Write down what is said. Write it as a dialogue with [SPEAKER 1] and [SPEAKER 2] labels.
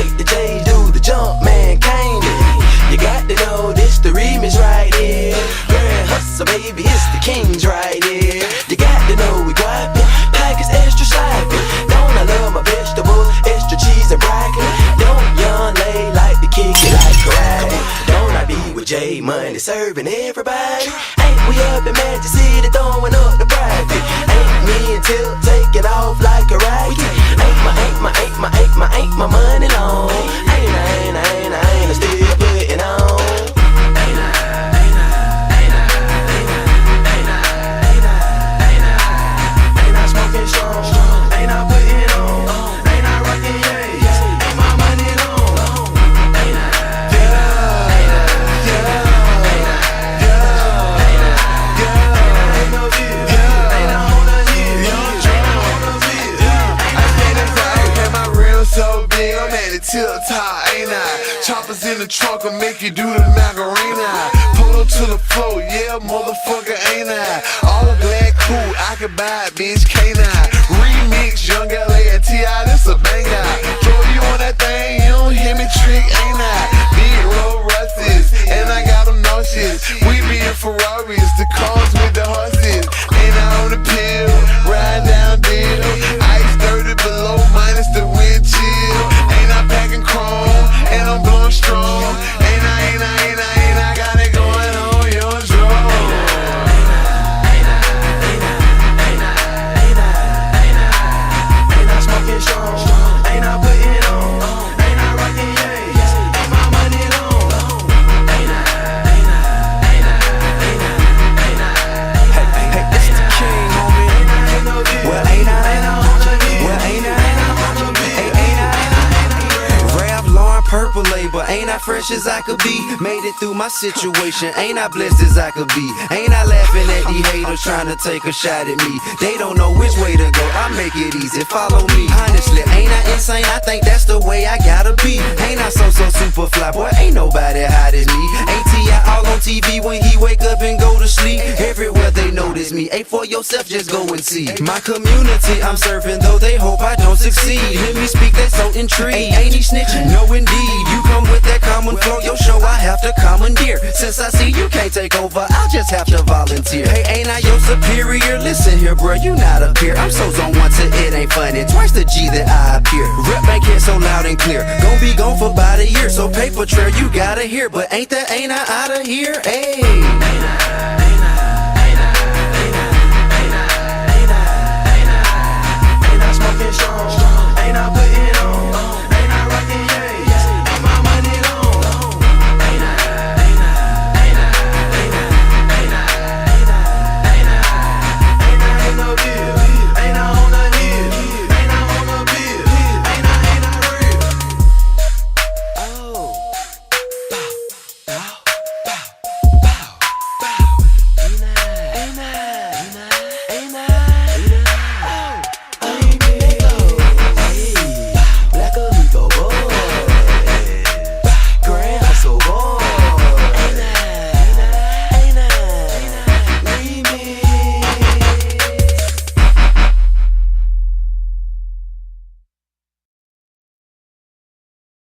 [SPEAKER 1] make the J do the jump, man, candy. You got to know this the remix right here. Grand Hustle, baby, it's the Kings right here. You got to know we guapin', package extra sloppy. Don't I love my vegetables, extra cheese and broccoli. Don't young lay like the kick it like karate. Don't I be with J Money serving everybody? Ain't we up in Magic City throwing up the private? Ain't me and Tip taking off like a rocket? Ain't my money long? Ain't I still putting on? Ain't I smoking strong? Ain't I putting on? Ain't I rocking yays? Ain't my money long? Ain't no view. Ain't I on the hill?
[SPEAKER 2] And my rim so big, I'm at the tip top, ain't I? Choppers in the trunk will make you do the Macarena. Pull up to the floor, yeah, motherfucker, ain't I? All black, cool, I can buy it, bitch, can't I? Remix, Young LA and T.I., this a banger. Throw you on that thing, you don't hear me trick, ain't I? Big roll Russes, and I got them nauseous. We be in Ferraris, the cars with the horses. Ain't I on the pill, ride down deal. Ice 30 below, minus the wind chill. Ain't I packing chrome, and I'm blowing strong. Ain't I got it going on your drum.
[SPEAKER 1] Ain't I smoking strong? Ain't I putting on? Ain't I rocking yays? Ain't my money long? Hey, it's the king, homie. Well, ain't I? Well, ain't I? Rap Lauren purple label, ain't I fresh as I could be? Made it through my situation, ain't I blessed as I could be? Ain't I laughing at these haters trying to take a shot at me? They don't know which way to go, I make it easy, follow me. Honestly, ain't I insane? I think that's the way I gotta be. Ain't I so super fly, boy, ain't nobody hot as me. ATI all on TV when he wake up and go to sleep. Everywhere they notice me, ain't for yourself, just go and see. My community I'm serving, though they hope I don't succeed. Hear me speak, they so intrigued. Ain't he snitching? No indeed, you come with that common flow, your show I have to commandeer. Since I see you can't take over, I'll just have to volunteer. Hey, ain't I your superior? Listen here, bruh, you not a peer. I'm so zone one to it ain't funny, twice the G that I appear. Rep ain't here so loud and clear, gon' be gone for about a year. So paper trail you gotta hear, but ain't I outta here? Hey,